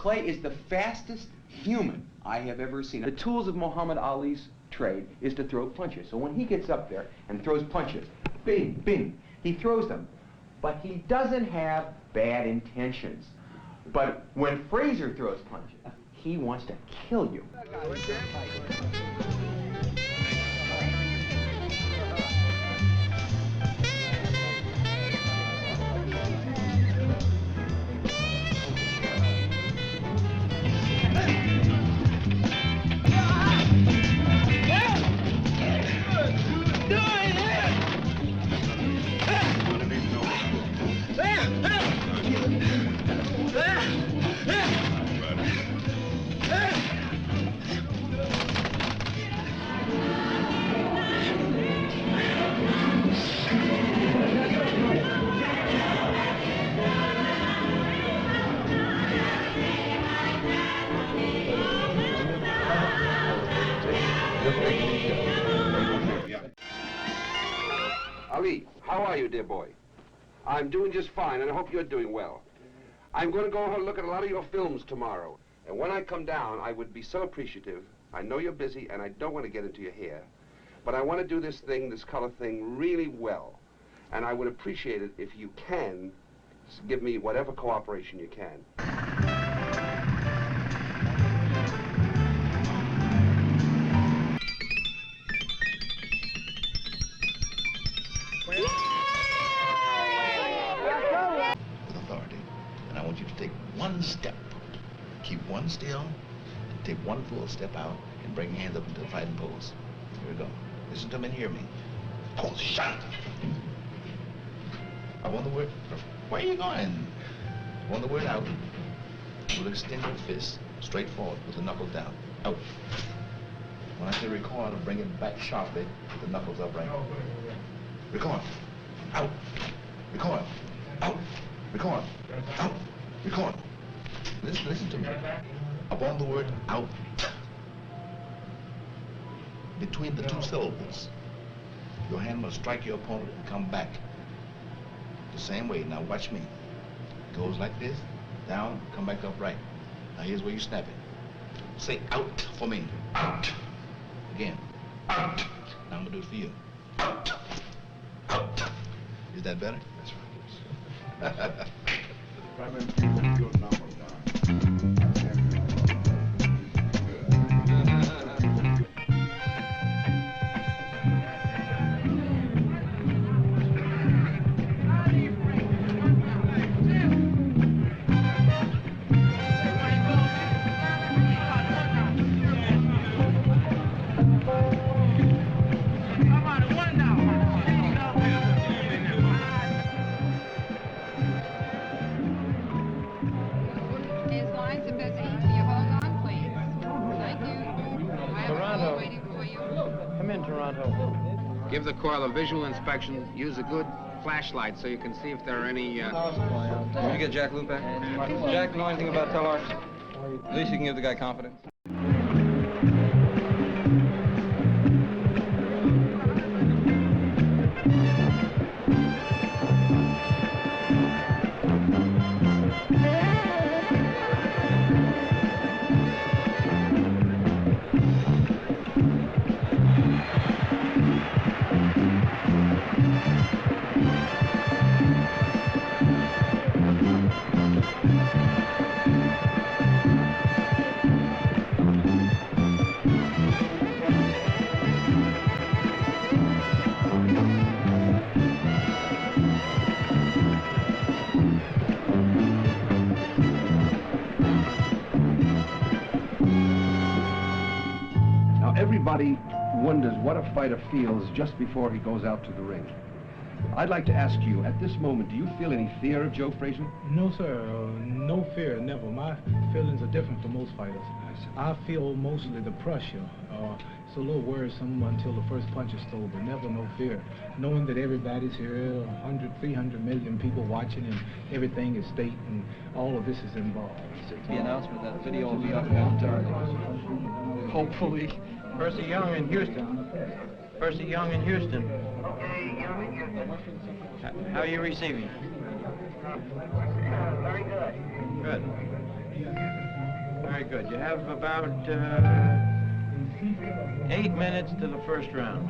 Clay is the fastest human I have ever seen. The tools of Muhammad Ali's trade is to throw punches. So when he gets up there and throws punches, bing, bing, he throws them. But he doesn't have bad intentions. But when Frazier throws punches, he wants to kill you. Ali, how are you, dear boy? I'm doing just fine, and I hope you're doing well. I'm going to go and look at a lot of your films tomorrow. And when I come down, I would be so appreciative. I know you're busy, and I don't want to get into your hair. But I want to do this thing, this color thing, really well. And I would appreciate it if you can give me whatever cooperation you can. Take one step, keep one still, and take one full step out, and bring your hands up into the fighting pose. Here we go. Listen to me and hear me. Pose shot. I want the word. Where are you going? I want the word out. We'll extend your fist straight forward with the knuckles down. Out. When I say record, I'll bring it back sharply with the knuckles upright. Record. Out. Record. Out. Record. Out. Record. Listen to me. Upon the word out, between the two syllables, your hand must strike your opponent and come back. The same way. Now watch me. It goes like this, down, come back upright. Now here's where you snap it. Say out for me. Out. Again. Out. Now I'm gonna do it for you. Out. Out. Is that better? That's right. Give the coil a visual inspection. Use a good flashlight so you can see if there are any... Did you get Jack Luke back? Jack know anything about Telarks? At least you can give the guy confidence. Everybody wonders what a fighter feels just before he goes out to the ring. I'd like to ask you, at this moment, do you feel any fear of Joe Frazier? No, sir. No fear, never. My feelings are different from most fighters. I feel mostly the pressure. It's a little worrisome until the first punch is thrown, but never no fear. Knowing that everybody's here, 100, 300 million people watching, and everything is state, and all of this is involved. The announcement that video will be up momentarily. Hopefully. Percy Young in Houston. Percy Young in Houston. Okay, Young in Houston. How are you receiving? Very good. Good. Very good. You have about 8 minutes to the first round.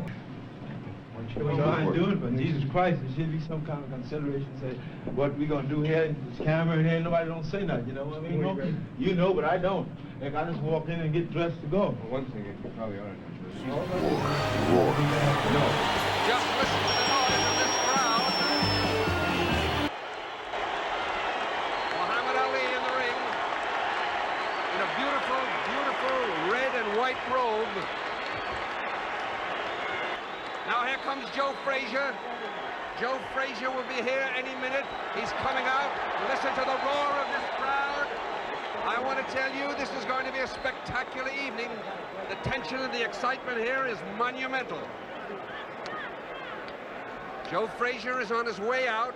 Well, I ain't doing it, but Jesus Christ, there should be some kind of consideration. Say, what we gonna do here? This camera in here, nobody don't say nothing. You know what I mean? No? You know, but I don't. Like I just walk in and get dressed to go. Well, one thing you probably ought to do. Just listen to the noise of this crowd. Muhammad Ali in the ring in a beautiful, beautiful red and white robe. Now here comes Joe Frazier. Joe Frazier will be here any minute. He's coming out. Listen to the roar of this crowd. I want to tell you, this is going to be a spectacular evening. The tension and the excitement here is monumental. Joe Frazier is on his way out.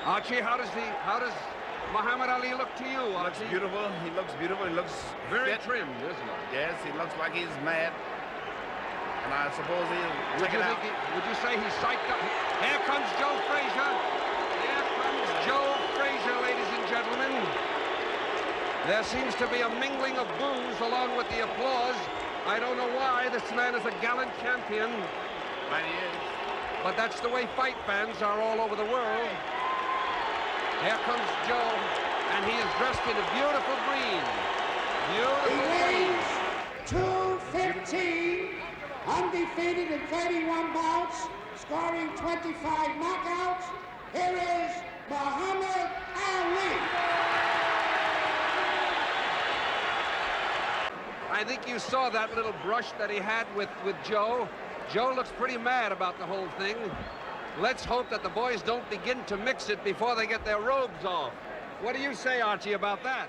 Archie, how does Muhammad Ali look to you, Archie? Looks beautiful. He looks beautiful. He looks very fit. trimmed, isn't he? Yes, he looks like he's mad. And I suppose he'll check it out. Would you say he's psyched up? Here comes Joe Frazier. Here comes Joe Frazier, ladies and gentlemen. There seems to be a mingling of boos along with the applause. I don't know why. This man is a gallant champion. Right, he is. But that's the way fight fans are all over the world. Here comes Joe, and he is dressed in a beautiful green. Beautiful green. 215, undefeated in 31 bouts, scoring 25 knockouts. Here is Muhammad Ali. I think you saw that little brush that he had with Joe. Joe looks pretty mad about the whole thing. Let's hope that the boys don't begin to mix it before they get their robes off. What do you say, Archie, about that?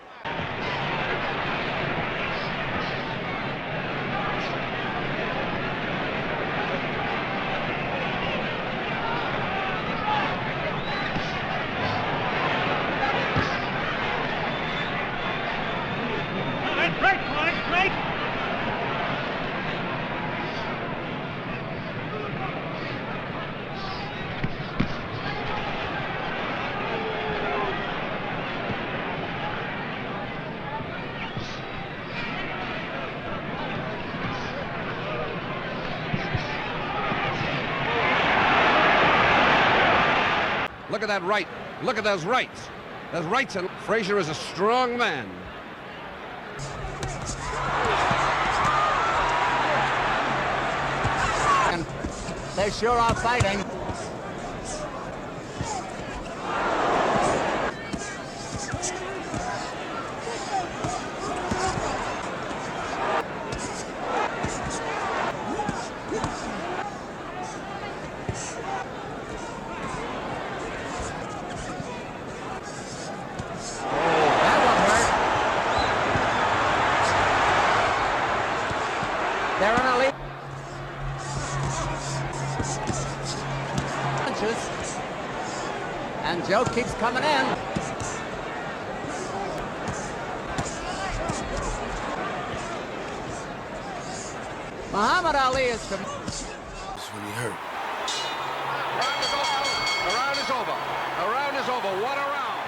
Look at that right. Look at those rights. Those rights, and Frazier is a strong man. They sure are fighting. They're in a lead. And Joe keeps coming in. Muhammad Ali is from... That's when he hurt. The round is over. The round is over. What a round.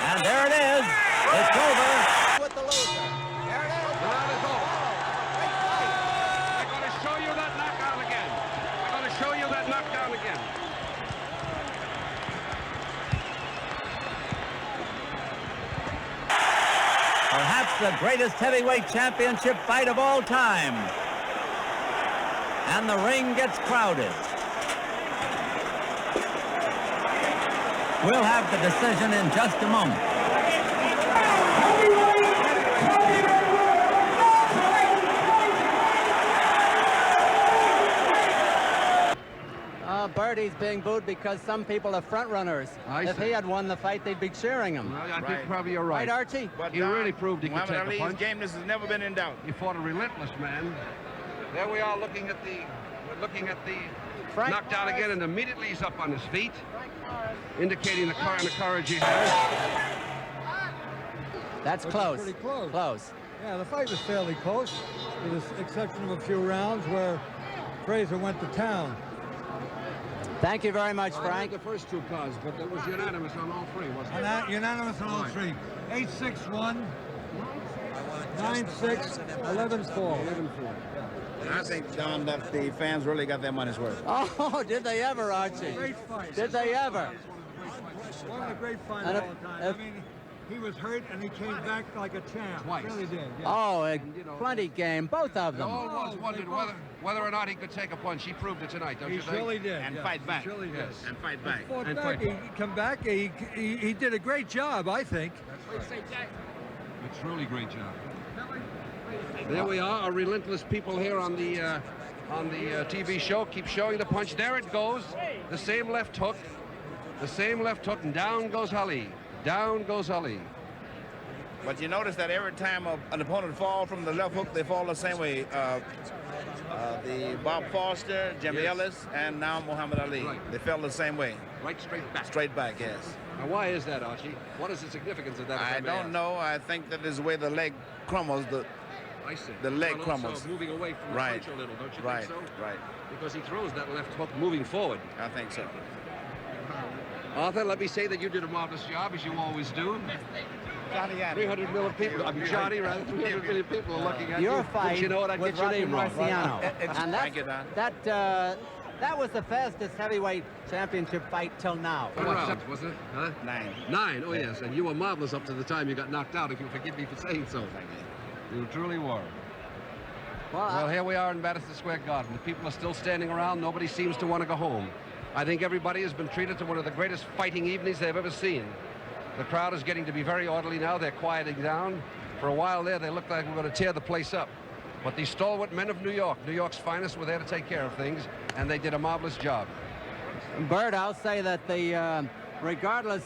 And there it is. It's over. With the loser. There it is. The round is over. They're going to show you that knockout again. They're going to show you that knockdown again. Perhaps the greatest heavyweight championship fight of all time. And the ring gets crowded. We'll have the decision in just a moment. Burt, he's being booed because some people are front runners. If he had won the fight, they'd be cheering him. Well, I think probably you're right. Right, Archie? But He really proved he could take a Ali's punch. gameness has never been in doubt. He fought a relentless man. There we are looking at the knockdown again, and immediately he's up on his feet, indicating the kind of courage he has. That's close. Pretty close. Close. Yeah, the fight was fairly close, with the exception of a few rounds where Frazier went to town. Thank you very much, I Frank. heard the first two calls, but it was unanimous on all three, wasn't it? Unanimous on all three. 8-6-1, 9-6, 11-4. I think, John, that the fans really got their money's worth. Oh, did they ever, Archie? Great fight. Did they ever? One of the great fights And all the time. I mean, he was hurt and he came back like a champ. Twice. Really did. Yeah. Oh, plenty game, both of They them. always wondered whether or not he could take a punch. He proved it tonight, don't you think? He surely did. And yeah. fight back. He surely did. Yes. And fight back. Fought And back. fight He back. come back. He did a great job, I think. A truly great job. There we are, our relentless people here on the TV show. Keep showing the punch. There it goes. The same left hook. The same left hook, and down goes Ali. Down goes Ali. But you notice that every time an opponent falls from the left hook, they fall the same way. The Bob Foster, Jimmy Yes. Ellis, and now Muhammad Ali. Right. They fell the same way. Right straight back. Straight back, yes. Now, why is that, Archie? What is the significance of that? if I may don't ask? know. I think that is the way the leg crumbles. I see. The leg Well, crumbles. also moving away from the Right. punch a little, don't you Right, think so? right. Because he throws that left hook moving forward. I think so. Arthur, let me say that you did a marvelous job, as you always do. Johnny, 300 million people, I mean, Johnny, rather, 300 million people are looking at Your you. fight But you know what? I with get your Rocky name wrong. Marciano. And Thank you, Don. that was the fastest heavyweight championship fight till now. What rounds, wasn't it? Huh? 9. 9, oh yes, and you were marvelous up to the time you got knocked out, if you forgive me for saying so. You truly were. Well, here we are in Madison Square Garden. The people are still standing around. Nobody seems to want to go home. I think everybody has been treated to one of the greatest fighting evenings they've ever seen. The crowd is getting to be very orderly now. They're quieting down. For a while there, they looked like we were going to tear the place up. But these stalwart men of New York, New York's finest, were there to take care of things, and they did a marvelous job. Burt, I'll say that regardless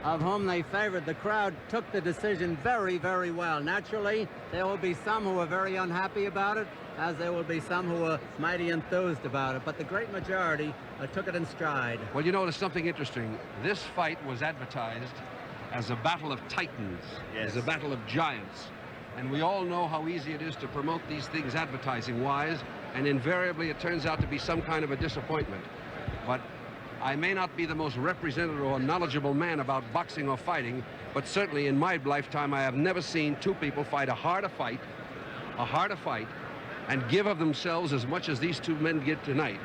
of whom they favored, the crowd took the decision very, very well. Naturally, there will be some who are very unhappy about it, as there will be some who are mighty enthused about it. But the great majority took it in stride. Well, you know, there's something interesting. This fight was advertised as a battle of titans, as a battle of giants. And we all know how easy it is to promote these things advertising-wise, and invariably it turns out to be some kind of a disappointment. But I may not be the most representative or knowledgeable man about boxing or fighting, but certainly in my lifetime I have never seen two people fight a harder fight, and give of themselves as much as these two men did tonight.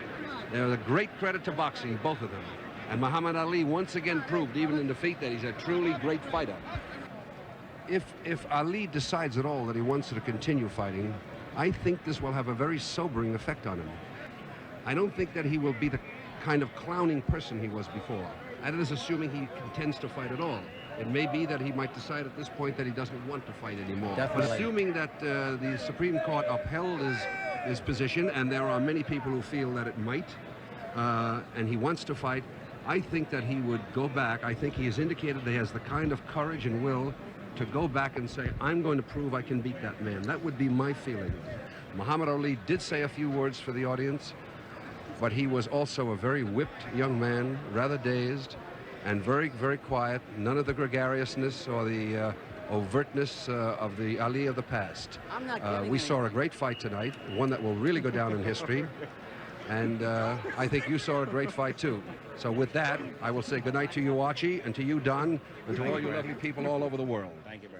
They're a great credit to boxing, both of them. And Muhammad Ali once again proved, even in defeat, that he's a truly great fighter. If Ali decides at all that he wants to continue fighting, I think this will have a very sobering effect on him. I don't think that he will be the kind of clowning person he was before. That is assuming he intends to fight at all. It may be that he might decide at this point that he doesn't want to fight anymore. Definitely. But assuming that the Supreme Court upheld his position, and there are many people who feel that it might, and he wants to fight, I think that he would go back. I think he has indicated that he has the kind of courage and will to go back and say, I'm going to prove I can beat that man. That would be my feeling. Muhammad Ali did say a few words for the audience, but he was also a very whipped young man, rather dazed, and very, very quiet. None of the gregariousness or the overtness of the Ali of the past. I'm not kidding We saw a great fight tonight, one that will really go down in history. And I think you saw a great fight, too. So with that, I will say goodnight to you, Archie, and to you, Don, and to all you lovely people all over the world. Thank you very much.